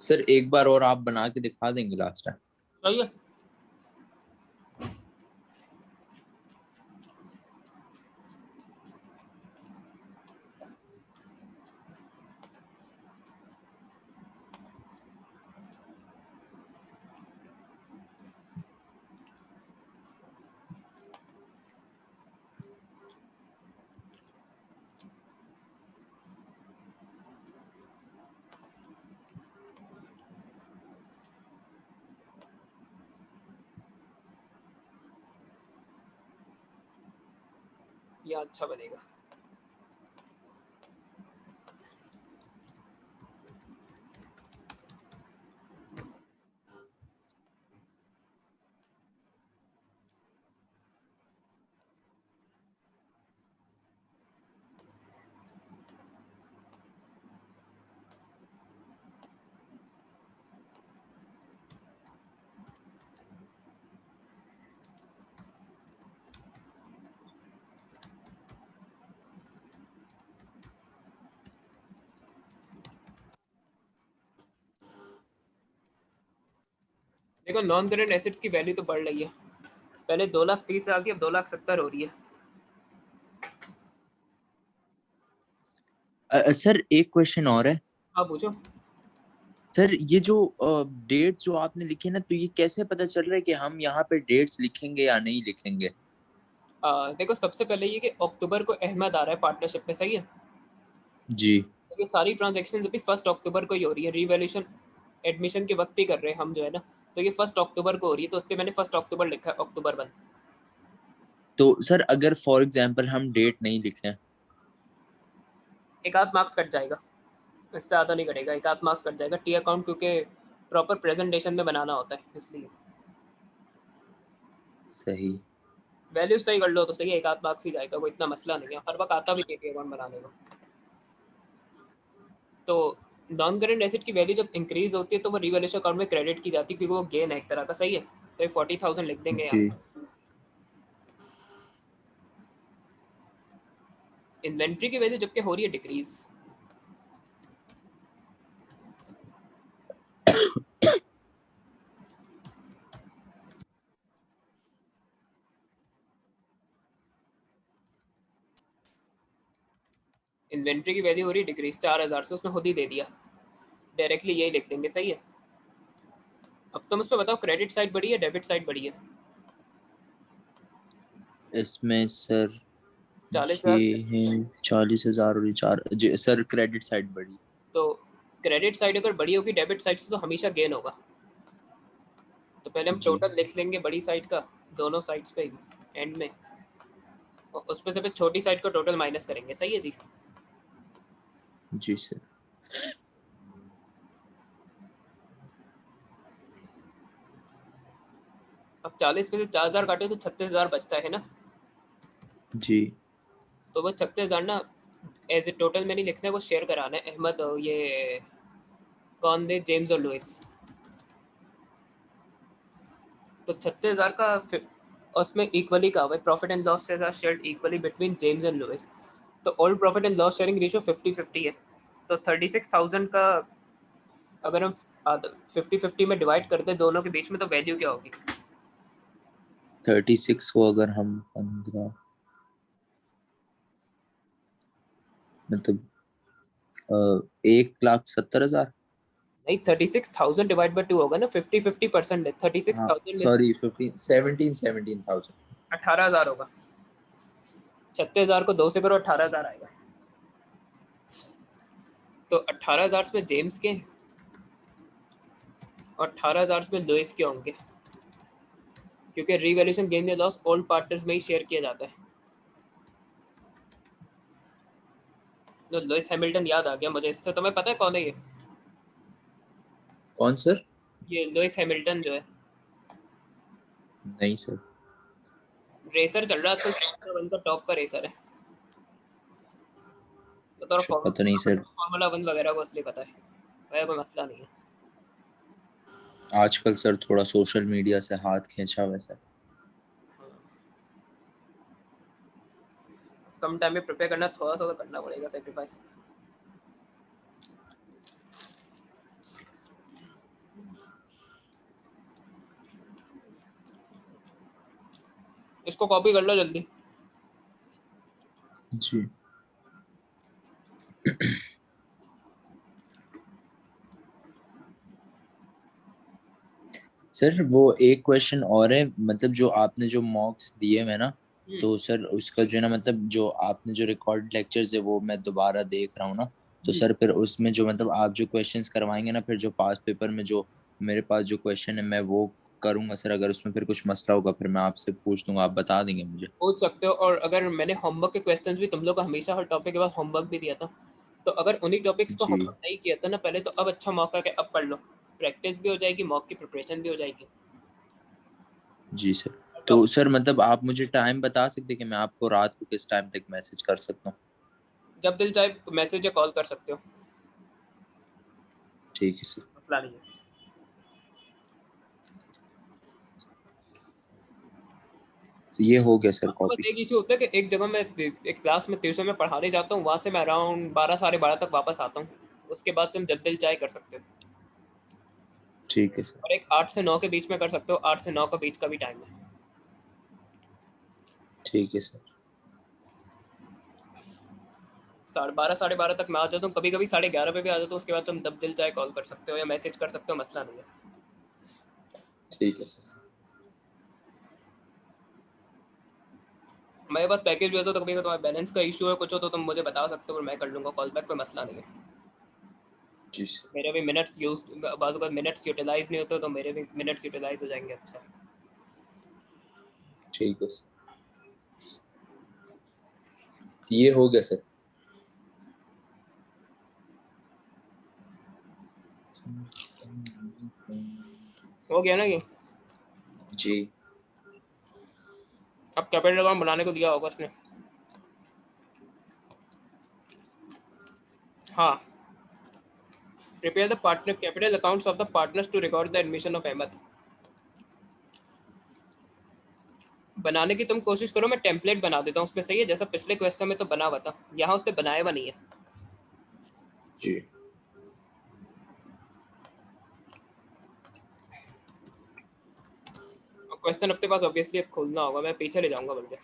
Sir एक बार और आप बना के दिखा देंगे लास्ट टाइम? सही है। ये अच्छा बनेगा। देखो नॉन करेंट एसेट्स की वैल्यू तो बढ़ रही है, पहले 2,30,000 थी, अब 2,70,000 हो रही है। सर एक क्वेश्चन और है। हाँ पूछो। सर ये जो डेट जो आपने लिखी है ना, तो ये कैसे पता चल रहा है कि हम यहाँ पे डेट्स लिखेंगे या नहीं लिखेंगे? देखो सबसे पहले ये कि अक्टूबर को अहमद आ रहा है पार्टनरशिप में, सही है। जी। तो ये सारी ट्रांजेक्शन अभी 1 अक्टूबर को ही हो रही है, रिवैल्यूएशन एडमिशन के वक्त ही कर रहे हैं हम जो है ना, तो ये 1 अक्टूबर को हो रही है, तो इसलिए मैंने 1 अक्टूबर लिखा है, अक्टूबर 1। तो सर अगर फॉर एग्जांपल हम डेट नहीं लिखें? एक आध मार्क्स कट जाएगा, इससे ज़्यादा नहीं कटेगा, एक आध मार्क्स कट जाएगा टी अकाउंट, क्योंकि प्रॉपर प्रेजेंटेशन में बनाना होता है इसलिए। सही। वैल्यू सही कर लो तो सही है, एक आध मार्क्स ही जाएगा, वो इतना मसला नहीं है, हर वक्त आता भी टी अकाउंट बनाने को। तो नॉन करेंट एसेट की वैल्यू जब इंक्रीज होती है तो वो रिवैल्यूएशन अकाउंट में क्रेडिट की जाती है, क्योंकि वो गेन है एक तरह का, सही है। तो ये 40,000 लिख देंगे जी। यहाँ। इन्वेंट्री की वैल्यू जबकि हो रही है डिक्रीज। इन्वेंट्री की वैल्यू हो रही है डिक्रीज 4,000 से, उसने खुद ही दे दिया, डायरेक्टली यही लिख देंगे, सही है। अब तुम उसमें बताओ क्रेडिट साइड बढ़ी है डेबिट साइड बढ़ी है? इसमें सर 40,000। ये है 40,000 और ये चार जी सर, क्रेडिट साइड बढ़ी। तो क्रेडिट साइड अगर बड़ी होगी डेबिट साइड से तो हमेशा गेन होगा। तो पहले हम जी। टोटल लिख लेंगे बड़ी साइड का, दोनों साइड्स पे एंड में, और उस पे से फिर छोटी साइड को टोटल माइनस करेंगे, सही है जी। जी सर। अब 40 में से 4,000 काटे तो 36,000 बचता है ना। जी। तो वो 36,000 ना एज ए टोटल में नहीं लिखना है, वो शेयर कराना है अहमद और ये कौन दे, जेम्स और लुइस। तो 36,000 का उसमें इक्वली का हुआ प्रॉफिट एंड लॉस से share equally between James and Louis. तो all profit and loss sharing ratio 50-50 है। तो 36,000 का अगर हम 50-50 में डिवाइड करते हैं दोनों के बीच में, तो वैल्यू क्या होगी? 36 को अगर हम 15 मतलब 1,70,000। नहीं, 36,000 डिवाइड बाई 2 होगा ना, 50-50% है, हाँ 36,000 में सॉरी, 17,000। 18,000 होगा। 36,000 को 2 से करो, 18,000 आएगा। तो 18,000 में जेम्स के और 18,000 में लुइस के होंगे, क्योंकि रिवैल्यूएशन गेन या लॉस ऑल पार्टनर्स में ही शेयर किया जाता है। तो लुइस हैमिल्टन याद आ गया मुझे इससे, तुम्हें पता है कौन है ये? कौन सर? ये लुइस हैमिल्टन जो है, नहीं सर। रेसर चल रहा है आजकल, फॉर्मूला 1 का टॉप का रेसर है। तो थोड़ा अच्छा, पता नहीं सर। फॉर्मूला 1 वगैरह को इसलिए पता है, वह कोई मसला नहीं है। आजकल सर थोड़ा सोशल मीडिया से हाथ खींचा वैसा। कम टाइम में प्रिपेयर करना, थोड़ा सा तो करना पड़ेगा सेक्रीफाइस। इसको कॉपी कर लो जल्दी। जी सर वो एक क्वेश्चन और है, मतलब जो आपने जो मॉक्स दिए हुए ना, तो सर उसका जो है ना, मतलब जो आपने जो रिकॉर्ड लेक्चर्स है वो मैं दोबारा देख रहा हूँ ना, तो सर फिर उसमें जो मतलब आप जो क्वेश्चंस करवाएंगे ना, फिर जो पास पेपर में जो मेरे पास जो क्वेश्चन है मैं वो करूंगा सर। अगर उसमें फिर कुछ मसला होगा फिर मैं आपसे पूछ दूंगा, आप बता देंगे मुझे। पूछ सकते हो। और अगर मैंने होमवर्क के क्वेश्चंस भी तुम लोग को हमेशा हर टॉपिक के बाद होमवर्क भी दिया था, तो अगर उन्हीं टॉपिक्स को जी होमवर्क नहीं किया था ना पहले, तो अब अच्छा मौका है कि अब पढ़ लो। प्रैक्टिस भी हो जाएगी, मॉक की प्रिपरेशन भी हो जाएगी। जी सर। तो टॉपिक सर मतलब आप मुझे टाइम बता सकते हैं कि मैं आपको रात को किस टाइम तक मैसेज कर सकता हूँ? जब दिल चाहे मैसेज या कॉल कर सकते हो, ठीक है सर। मसला नहीं है। तो ये हो गया सर हाँ, बस कॉपी। एक इशू होता है कि एक जगह मैं एक क्लास में ट्यूशन में पढ़ाने जाता हूँ, वहाँ से मैं अराउंड 12 साढ़े 12 तक वापस आता हूँ। उसके बाद तुम जब दिल चाहे कर सकते हो। ठीक है सर। और एक 8 से 9 के बीच में कर सकते हो, 8 से 9 का बीच का भी टाइम है। ठीक है सर। साढ़े 12 साढ़े 12 तक मैं आ जाता हूँ, कभी कभी साढ़े 11 पे भी आ जाता हूँ। उसके बाद तुम जब दिल चाहे कॉल कर सकते हो या मैसेज कर सकते हो, मसला नहीं है। ठीक है सर। मेरे पास पैकेज भी होता है, तो कभी अगर तुम्हारा बैलेंस का इशू है कुछ हो तो तुम मुझे बता सकते हो और मैं कर लूँगा कॉल बैक, कोई मसला नहीं है। जी सर। मेरे भी मिनट्स यूज, बाज़ अगर मिनट्स यूटिलाइज नहीं होते तो मेरे भी मिनट्स यूटिलाइज हो जाएंगे। अच्छा, ठीक है सर। ये हो गया सर। हो गया ना ये। जी अब कैपिटल अकाउंट बनाने को दिया होगा उसने। हाँ, prepare the partner capital accounts of the partners to record the admission of Ahmad. बनाने की तुम कोशिश करो, मैं टेम्पलेट बना देता हूँ उसमें, सही है? जैसा पिछले क्वेश्चन में तो बना हुआ था, यहाँ उसने बनाया हुआ नहीं है। जी। क्वेश्चन अपने पास ऑब्वियसली अब खोलना होगा, मैं पीछे ले जाऊंगा बल्कि।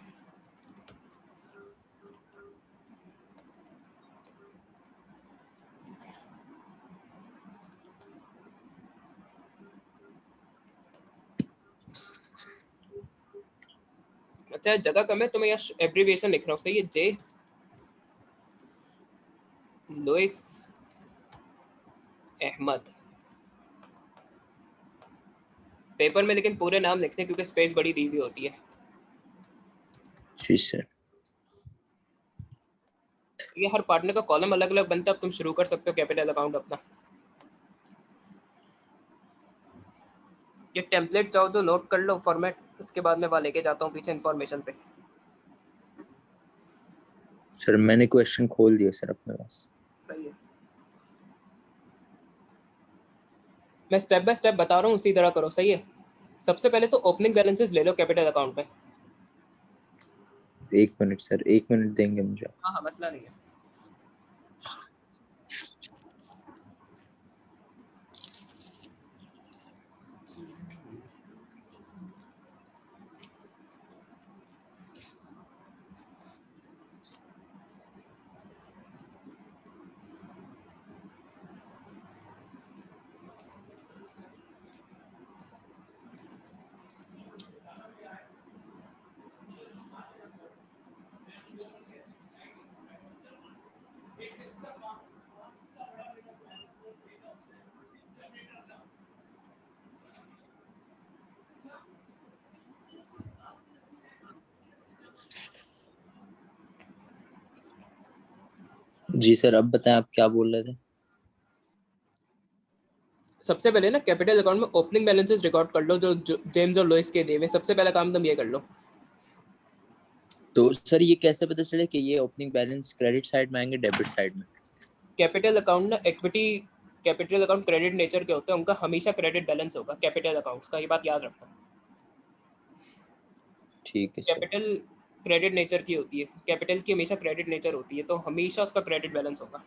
अच्छा, जगह कम है तो मैं यहाँ एब्रीविएशन लिख रहा हूँ, सही है? जे लुइस अहमद। पेपर में लेकिन पूरे नाम लिखते हैं क्योंकि स्पेस बड़ी दी हुई होती है। जी सर। ये हर पार्टनर का कॉलम अलग अलग बनता है। अब तुम शुरू कर सकते हो कैपिटल अकाउंट अपना। ये टेम्पलेट चाहो तो नोट कर लो फॉर्मेट, उसके बाद मैं वहाँ लेके जाता हूँ पीछे इन्फॉर्मेशन पे। सर मैंने क्वेश्चन खोल दिया सर अपने पास। सही है, मैं स्टेप बाय स्टेप बता रहा हूँ, उसी तरह करो, सही है? सबसे पहले तो ओपनिंग बैलेंसेस ले लो कैपिटल अकाउंट पे। 1 मिनट सर, 1 मिनट देंगे मुझे? हाँ हाँ, मसला नहीं है। जी सर, अब बताएं आप क्या बोल रहे थे? सबसे पहले ना कैपिटल अकाउंट में ओपनिंग बैलेंसेस रिकॉर्ड कर लो, जो जेम्स और लोइस के दिए हुए। सबसे पहला काम तुम ये कर लो। तो सर ये कैसे पता चले कि ये ओपनिंग बैलेंस क्रेडिट साइड में आएंगे डेबिट साइड में? कैपिटल अकाउंट ना equity, capital account credit nature के होते हैं, उनका हमेशा क्रेडिट बैलेंस होगा कैपिटल अकाउंट्स का, ये बात याद रखना। ठीक है सर। कैपिटल क्रेडिट नेचर की होती है, कैपिटल की हमेशा क्रेडिट नेचर होती है, तो हमेशा उसका क्रेडिट बैलेंस होगा।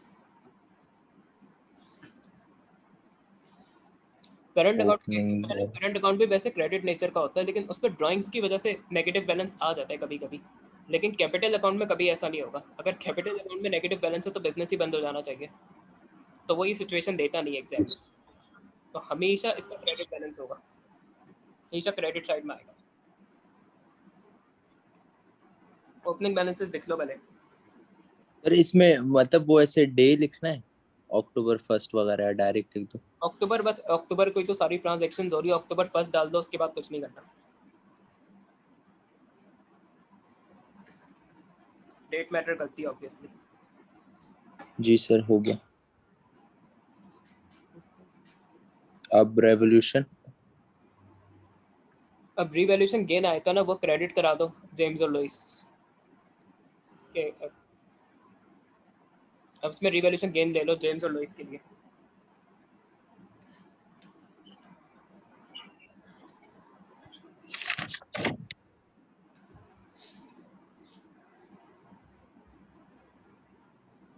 Current account opening current account भी वैसे क्रेडिट नेचर का होता है, लेकिन उस पर ड्राइंग्स की वजह से नेगेटिव बैलेंस आ जाता है कभी कभी। लेकिन कैपिटल अकाउंट में कभी ऐसा नहीं होगा। अगर कैपिटल अकाउंट में नेगेटिव बैलेंस है तो बिजनेस ही बंद हो जाना चाहिए। तो वही सिचुएशन देता नहीं है एग्जैक्टली। तो हमेशा इसका क्रेडिट बैलेंस होगा, हमेशा क्रेडिट साइड में आएगा। ओपनिंग बैलेंसेस देख लो पहले। सर इसमें मतलब वो ऐसे डे लिखना है, अक्टूबर फर्स्ट वगैरह डायरेक्ट लिख दो? अक्टूबर, बस अक्टूबर को ही तो सारी ट्रांजेक्शन हो रही है, अक्टूबर फर्स्ट डाल दो, उसके बाद कुछ नहीं करना। डेट मैटर करती है ऑब्वियसली। जी सर, हो गया। अब रेवोल्यूशन। अब रिवैल्यूएशन गेन आया था ना, वो क्रेडिट करा दो जेम्स और लुइस के। अब इसमें रिवैल्यूएशन गेन ले लो जेम्स और लुइस के लिए।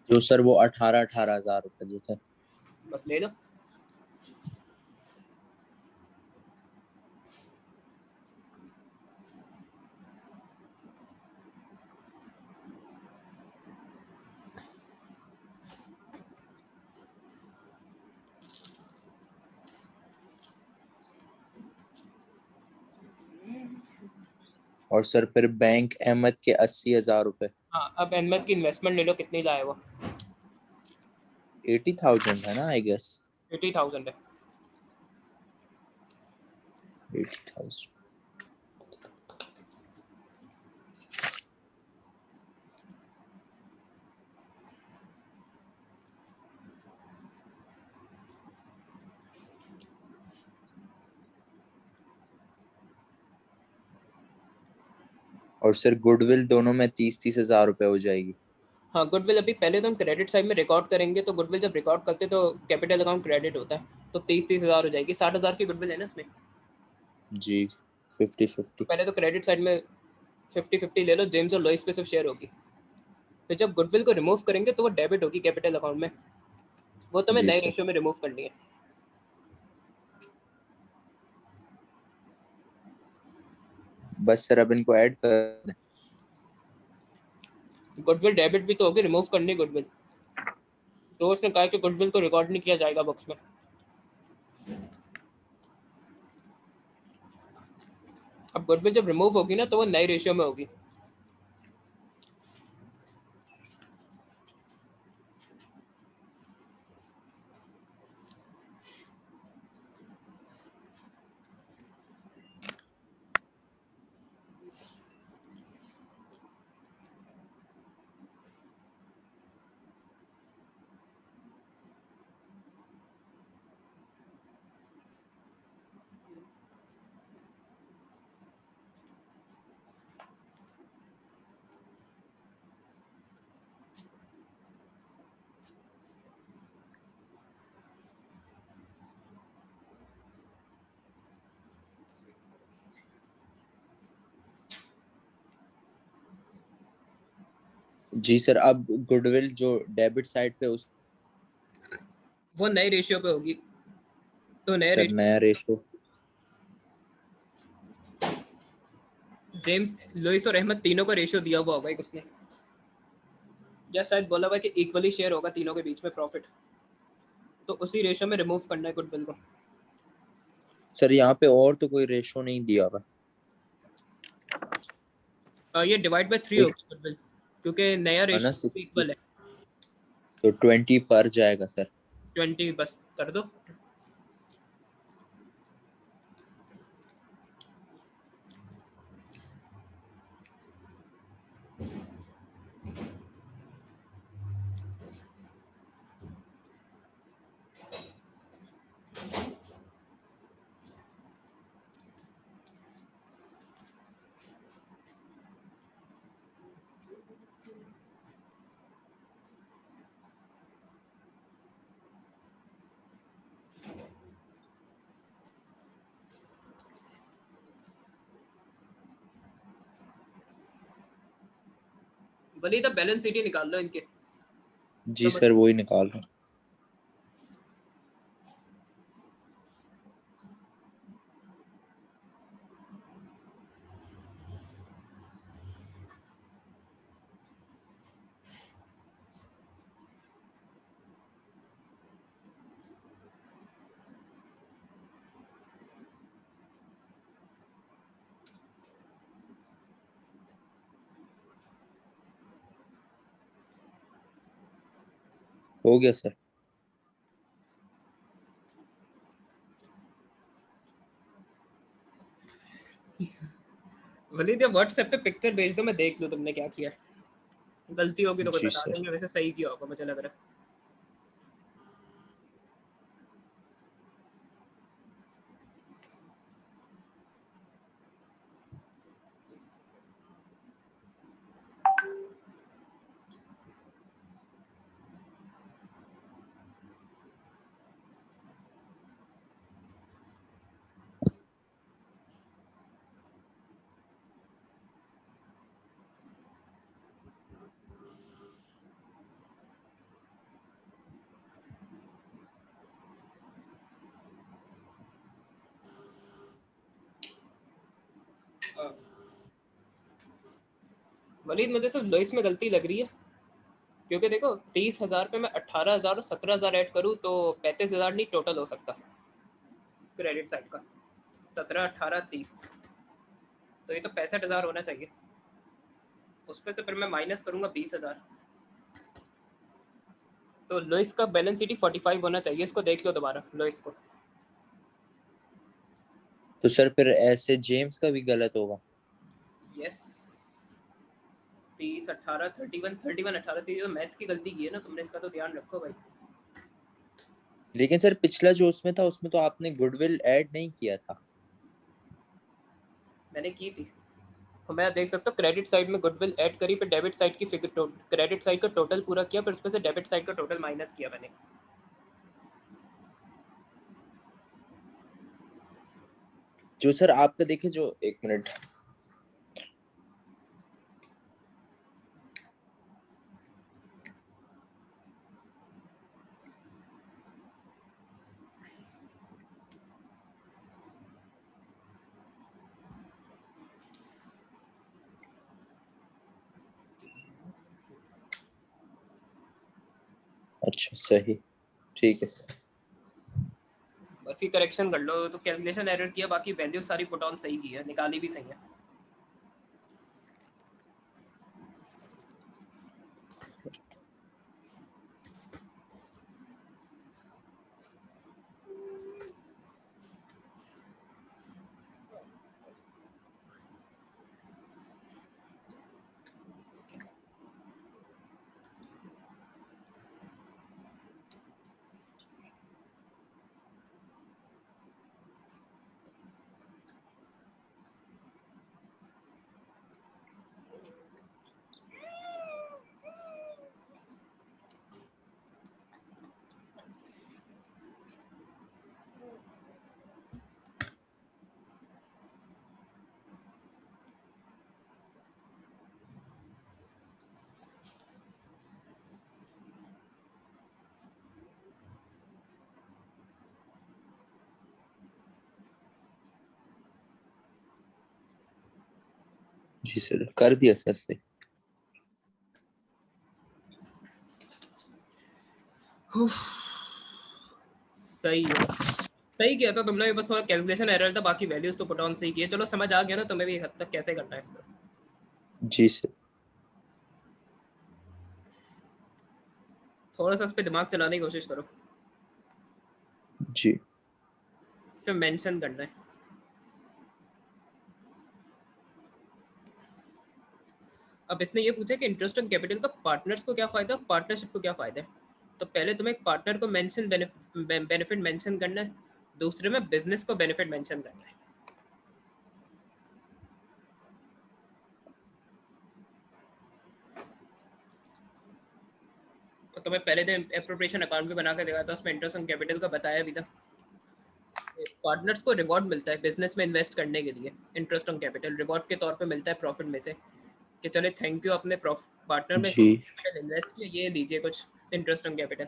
जो सर वो 18,000 जो था। बस ले लो। और सर फिर बैंक अहमद के 80,000 रुपए। हाँ, अब अहमद की इन्वेस्टमेंट ले लो, कितनी लाए वो? 80,000 है ना, आई गेस। 80,000 है। 80,000। और सर गुडविल दोनों में 30-30 हजार रुपए हो जाएगी। हाँ, गुडविल अभी पहले तो हम क्रेडिट साइड में रिकॉर्ड करेंगे, तो गुडविल जब रिकॉर्ड करते तो कैपिटल अकाउंट क्रेडिट होता है, तो 30-30 हज़ार हो जाएगी। 60,000 की गुडविल है ना इसमें। जी। 50-50। तो पहले तो क्रेडिट साइड में 50-50 ले लो, जेम्स और लॉइस पे सिर्फ शेयर होगी। फिर जब गुडविल को रिमूव करेंगे तो वो डेबिट होगी कैपिटल अकाउंट में। वो तुम्हें जी नए सर। रेशियो में रिमूव करनी है। बस सर अब इनको ऐड कर दें। गुडविल डेबिट भी तो होगी, रिमूव करनी है गुडविल। तो उसने कहा कि गुडविल को रिकॉर्ड नहीं किया जाएगा बुक्स में। अब गुडविल जब रिमूव होगी ना, तो वो नए रेशियो में होगी। जी सर, अब गुडविल जो डेबिट साइड पे उस वो नए रेशियो पे होगी। तो नए सर रेशियो नया रेशो। जेम्स, लुइस और अहमद तीनों का रेशियो दिया हुआ होगा एक उसने, या शायद बोला हुआ है कि इक्वली शेयर होगा तीनों के बीच में प्रॉफिट। तो उसी रेशियो में रिमूव करना है गुडविल को। सर यहाँ पे और तो कोई रेशो नहीं दिया हुआ। ये डिवाइड बाय 3 एक होगी गुडविल, क्योंकि नया है ना, रेशियो 60। इक्वल है। तो 20 पर जाएगा सर। 20 बस कर दो। भले ही बैलेंस शीट ही निकाल लो इनके। जी तो सर, वो ही निकाल रहा हूँ। हो गया सर। वलीद या व्हाट्सएप पे पिक्चर भेज दो, मैं देख लूँ तुमने क्या किया। गलती होगी तो कोई जी बता सर। देंगे, वैसे सही किया होगा मुझे लग रहा है। वलीद मुझे सिर्फ लुइस में गलती लग रही है, क्योंकि देखो 30,000 पे मैं 18,000 और 17,000 ऐड करूँ तो 35,000 नहीं टोटल हो सकता क्रेडिट साइड का। 17, 18, 30, तो ये तो 65,000 होना चाहिए। उस पे से फिर मैं माइनस करूंगा 20,000, तो लुइस का बैलेंस शीट 45 होना चाहिए। इसको देख लो दोबारा लुइस को। तो सर फिर ऐसे जेम्स का भी गलत होगा? यस, 30, 18, 31, 31, 18, 30, तो मैथ्स की गलती की है ना तुमने, इसका तो ध्यान रखो भाई। लेकिन सर पिछला जो उसमें था उसमें तो आपने गुडविल ऐड नहीं किया था। मैंने की थी, तो मैं देख सकता हूँ क्रेडिट साइड में गुडविल ऐड करी, फिर डेबिट साइड की फिगर, क्रेडिट साइड का टोटल पूरा किया, फिर उसमें से डेबिट साइड का टोटल माइनस किया मैंने। जो सर आपका देखे जो, एक मिनट। अच्छा सही, ठीक है सर। बस ये करेक्शन कर लो, तो कैलकुलेशन एरर किया, बाकी वैल्यू सारी पुट ऑन सही की है, निकाली भी सही है। जी सर, कर दिया सर से। सही है, सही किया था तुमने, बस थोड़ा कैलकुलेशन एरर था, बाकी वैल्यूज तो पुट ऑन सही किए। चलो समझ आ गया ना तुम्हें भी हद तक कैसे करना है इसको। जी सर। थोड़ा सा इस पे दिमाग चलाने की कोशिश करो, जी। सिर्फ मेंशन करना है। अब इसने ये पूछा कि इंटरेस्ट ऑन कैपिटल का पार्टनर्स को क्या फायदा, पार्टनरशिप को क्या फायदा है। तो पहले तुम्हें एक पार्टनर को मेंशन बेनिफिट मेंशन करना है, दूसरे में बिजनेस को बेनिफिट मेंशन करना है। तो तुम्हें पहले दिन एप्रोप्रिएशन अकाउंट भी बना के दिखाया था, उसमें इंटरेस्ट ऑन कैपिटल का बताया भी था। पार्टनर्स को रिवॉर्ड मिलता है बिजनेस में इन्वेस्ट करने के लिए, इंटरेस्ट ऑन कैपिटल रिवॉर्ड के तौर पे मिलता है प्रॉफिट में से, कि चले थैंक यू अपने पार्टनर में जी इन्वेस्ट किया, ये लीजिए कुछ इंटरेस्ट ऑन कैपिटल।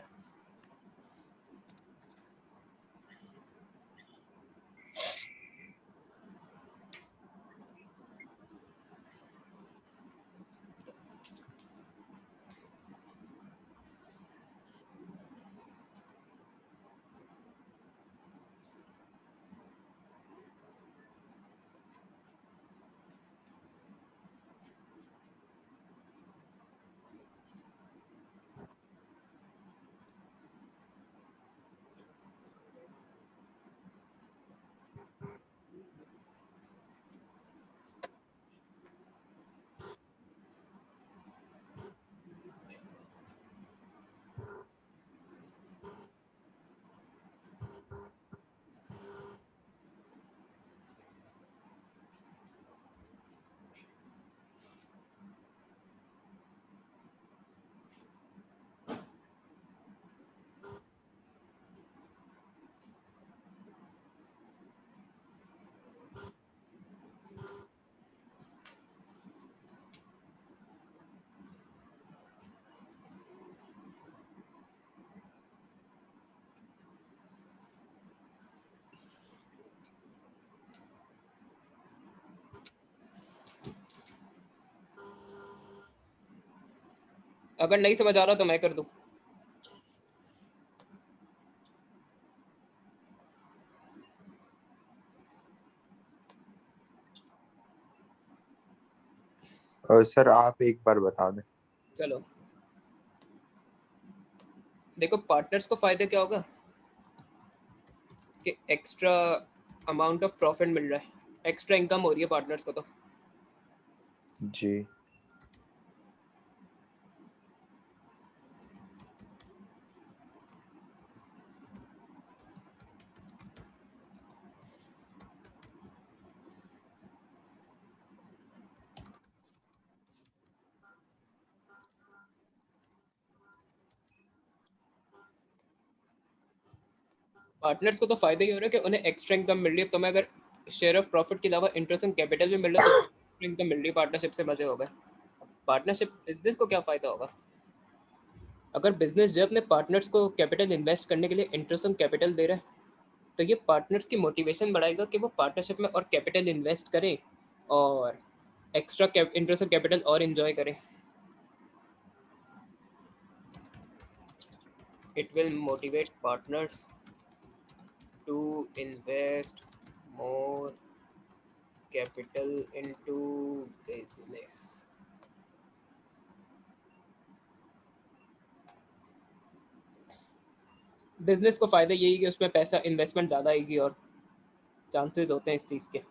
अगर नहीं समझ आ रहा तो मैं कर दूं। सर आप एक बार बता दें। चलो देखो, पार्टनर्स को फायदा क्या होगा कि एक्स्ट्रा अमाउंट ऑफ प्रॉफिट मिल रहा है, एक्स्ट्रा इनकम हो रही है पार्टनर्स को। तो जी। पार्टनर्स को तो फायदा ही हो रहा है कि उन्हें एक्स्ट्रा इनकम मिल रही है। तो मैं अगर शेयर ऑफ प्रॉफिट के अलावा इंटरेस्ट ऑन कैपिटल भी मिल रहा है तो इनकम मिल रही है, पार्टनरशिप से मजे हो गए। पार्टनरशिप बिजनेस को क्या फायदा होगा? अगर बिजनेस जो अपने पार्टनर्स को कैपिटल इन्वेस्ट करने के लिए इंटरेस्ट ऑन कैपिटल दे रहा है, तो ये पार्टनर्स की मोटिवेशन बढ़ाएगा कि वो पार्टनरशिप में और कैपिटल इन्वेस्ट करें और एक्स्ट्रा इंटरेस्ट ऑन कैपिटल और इन्जॉय करें। It will motivate partners to invest more capital into business. Business को फायदा यही है कि उसमें पैसा इन्वेस्टमेंट ज़्यादा आएगी और चांसेस होते हैं इस चीज़ के।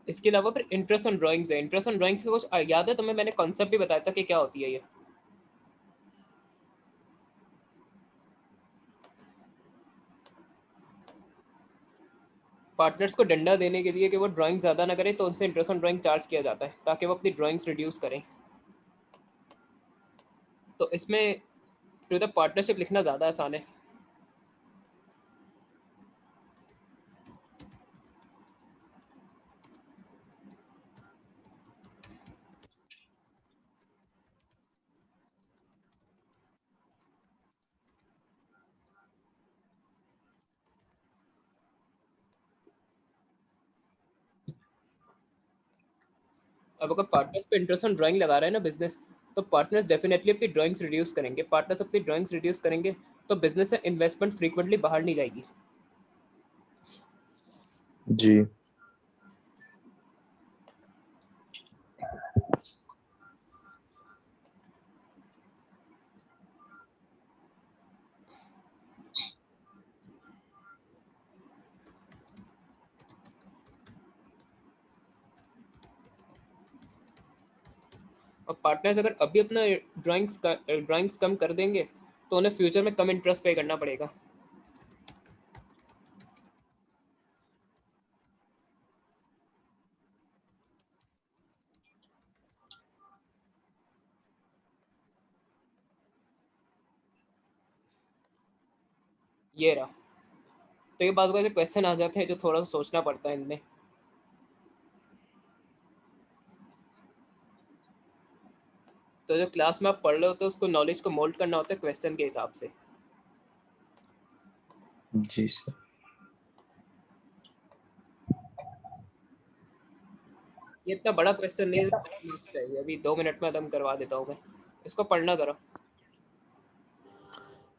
इसके अलावा फिर इंटरेस्ट ऑन ड्राइंग्स है। इंटरेस्ट ऑन ड्राइंग्स का कुछ याद है तुम्हें? मैंने कॉन्सेप्ट भी बताया था कि क्या होती है ये। पार्टनर्स को डंडा देने के लिए कि वो ड्राइंग ज़्यादा ना करें, तो उनसे इंटरेस्ट ऑन ड्राइंग चार्ज किया जाता है ताकि वो अपनी ड्राइंग्स रिड्यूस करें। तो इसमें टू द पार्टनरशिप लिखना ज़्यादा आसान है। अब अगर पार्टनर्स पे इंटरेस्ट ऑन ड्राइंग लगा रहा है ना बिजनेस, तो पार्टनर्स डेफिनेटली अपनी ड्राइंग्स रिड्यूस करेंगे। पार्टनर्स अपनी ड्राइंग्स रिड्यूस करेंगे तो बिजनेस से इन्वेस्टमेंट फ्रीक्वेंटली बाहर नहीं जाएगी। जी। और पार्टनर्स अगर अभी अपना ड्राइंग्स कम कर देंगे तो उन्हें फ्यूचर में कम इंटरेस्ट पे करना पड़ेगा। ये रहा। तो ये बात को ऐसे क्वेश्चन आ जाते हैं जो थोड़ा सा सोचना पड़ता है इनमें। तो जो क्लास में आप पढ़ रहे होते हो उसको नॉलेज को मोल्ड करना होता है क्वेश्चन के हिसाब से। जी सर। ये इतना बड़ा क्वेश्चन नहीं है, 4 मार्क्स चाहिए। अभी 2 मिनट में खत्म करवा देता हूँ मैं। इसको पढ़ना जरा।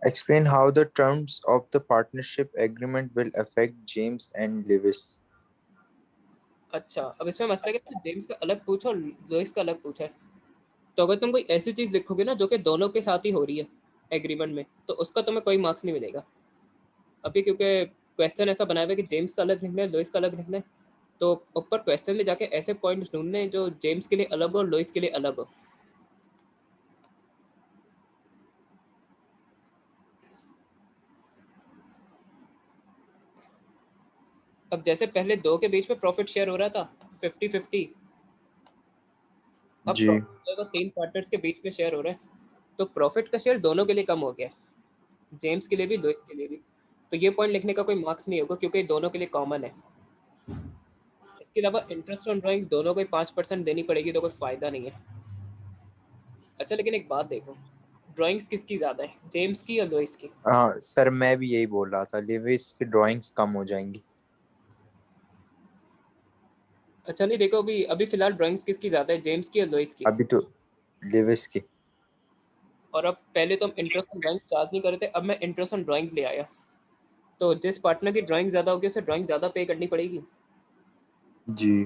Explain how the terms of the partnership agreement will affect James and Lewis. अच्छा, अब इसमें मसला क्या है, जेम्स का अलग पूछा और लुइस का अलग पूछा है। तो अगर तुम कोई ऐसी चीज लिखोगे ना जो कि दोनों के साथ ही हो रही है एग्रीमेंट में, तो उसका तुम्हें कोई मार्क्स नहीं मिलेगा। अभी क्योंकि क्वेश्चन ऐसा बनाया हुआ है कि जेम्स का अलग लिखना है, लुइस का अलग लिखना है, तो ऊपर क्वेश्चन में जाके ऐसे पॉइंट्स ढूंढने हैं जो जेम्स के लिए अलग हो और लुइस के लिए अलग हो। अब जैसे पहले दो के बीच में प्रॉफिट शेयर हो रहा था 50-50, अब जी। प्रॉफिट 3 पार्टनर्स के बीच में शेयर हो रहा है, तो प्रॉफिट का शेयर दोनों के लिए कम हो गया, जेम्स के लिए भी लुइस के लिए भी। तो ये पॉइंट लिखने का कोई मार्क्स नहीं होगा क्योंकि ये दोनों के लिए कॉमन है। इसके अलावा इंटरेस्ट ऑन ड्राइंग दोनों को 5% देनी पड़ेगी, तो कोई फायदा नहीं है। अच्छा, लेकिन एक बात देखो, ड्राइंग्स किसकी ज्यादा है, जेम्स की या लुइस की? हाँ सर, मैं भी यही बोल रहा था, लिविस की ड्राइंग्स कम हो जाएंगी। अच्छा नहीं देखो, अभी अभी फिलहाल ड्राइंग्स किसकी ज्यादा है, जेम्स की या लुइस की? अभी तो लिविस की। और अब पहले तो हम इंटरेस्ट ऑन ड्राइंग्स चार्ज नहीं कर रहे थे, अब मैं इंटरेस्ट ऑन ड्राइंग्स ले आया। तो जिस पार्टनर की ड्राइंग ज्यादा होगी उसे ड्राइंग ज्यादा पे करनी पड़ेगी। जी।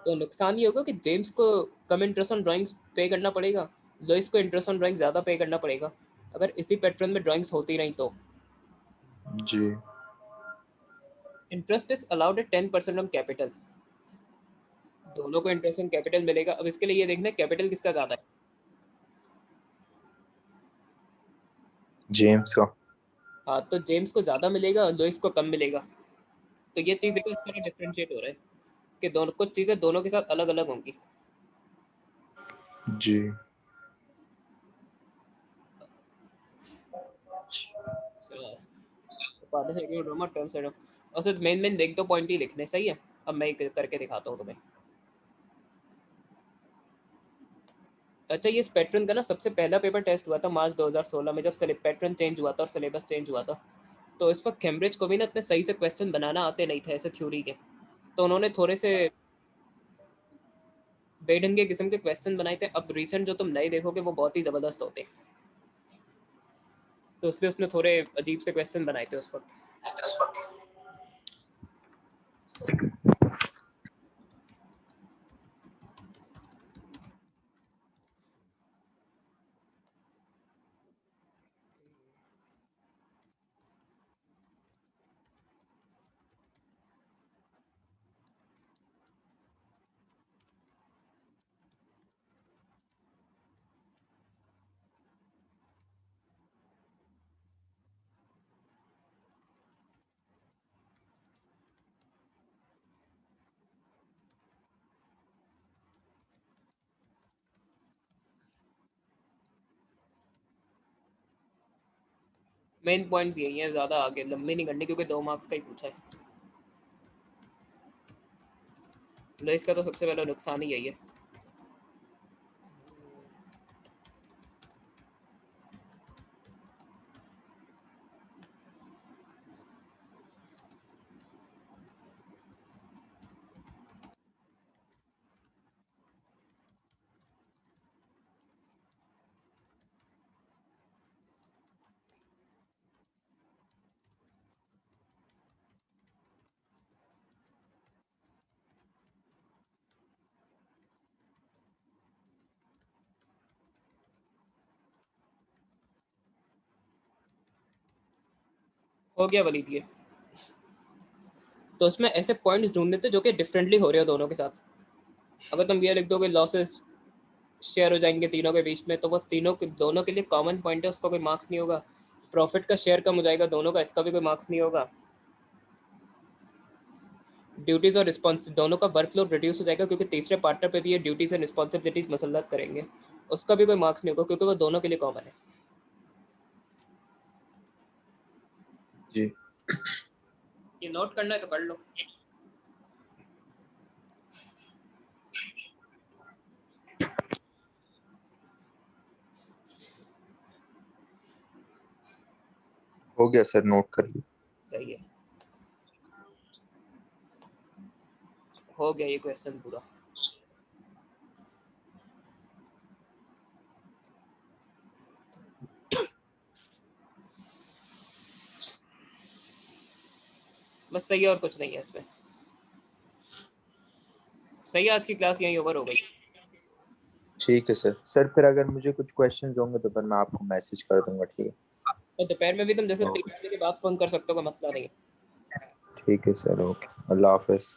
तो नुकसान ये होगा कि जेम्स को कम इंटरेस्ट ऑन ड्राइंग्स पे करना पड़ेगा, लुइस को इंटरेस्ट ऑन ड्राइंग ज़्यादा पे करना पड़ेगा, अगर इसी पैटर्न में ड्राइंग्स होती नहीं तो। जी। Interest is allowed at 10% on capital, दोनों को इंटरेस्ट ऑन कैपिटल मिलेगा। अब इसके लिए ये देखना है कैपिटल किसका ज़्यादा है। जेम्स का। हाँ तो जेम्स को ज़्यादा मिलेगा, लुइस को कम मिलेगा। तो ये चीज़ देखो इस तरह डिफ्रेंशिएट हो रहा है कि दोनों कुछ चीज़ें दोनों के साथ अलग अलग होंगी। जी। और सिर्फ मेन मेन देख दो पॉइंट ही लिखने, सही है। अब मैं करके दिखाता हूँ तुम्हें। अच्छा ये इस पैटर्न का ना सबसे पहला पेपर टेस्ट हुआ था मार्च 2016 में, जब पैटर्न चेंज हुआ था और सिलेबस चेंज हुआ था। तो इस वक्त कैम्ब्रिज को भी ना इतने सही से क्वेश्चन बनाना आते नहीं थे ऐसे थ्योरी के, तो उन्होंने थोड़े से बेढंगे किस्म के क्वेश्चन बनाए थे। अब रिसेंट जो तुम नए देखोगे वो बहुत ही ज़बरदस्त होते हैं, तो इसलिए उसने थोड़े अजीब से क्वेश्चन बनाए थे उस वक्त। मेन पॉइंट्स यही हैं, ज़्यादा आगे लंबी नहीं करनी क्योंकि 2 मार्क्स का ही पूछा है। तो इसका तो सबसे पहला नुकसान ही यही है। हो गया वलीद ये। तो उसमें ऐसे पॉइंट्स ढूंढने थे जो कि डिफरेंटली हो रहे हो दोनों के साथ। अगर तुम ये लिख दोगे लॉसेस शेयर हो जाएंगे तीनों के बीच में, तो वो तीनों के दोनों के लिए कॉमन पॉइंट है, उसका कोई मार्क्स नहीं होगा। प्रॉफिट का शेयर कम हो जाएगा दोनों का, इसका भी कोई मार्क्स नहीं होगा। ड्यूटीज और रिस्पॉन्स दोनों का वर्कलोड रिड्यूस हो जाएगा क्योंकि तीसरे पार्टनर पे भी ये ड्यूटीज एंड रिस्पॉन्सिबिलिटीज मसलत करेंगे, उसका भी कोई मार्क्स नहीं होगा क्योंकि वो दोनों के लिए कॉमन है। जी। ये नोट करना है तो कर लो। हो गया सर, नोट कर लिया। सही है, हो गया ये क्वेश्चन पूरा। बस सही है और कुछ नहीं है इसमें। सही है, आज की क्लास यहीं ओवर हो गई। ठीक है सर। सर फिर अगर मुझे कुछ क्वेश्चंस होंगे तो फिर मैं आपको मैसेज कर दूंगा, ठीक है? और दोपहर में भी तुम जैसे ओके। 3 बजे के बाद फोन कर सकते हो, कोई मसला नहीं है। ठीक है सर, ओके, अल्लाह हाफिज।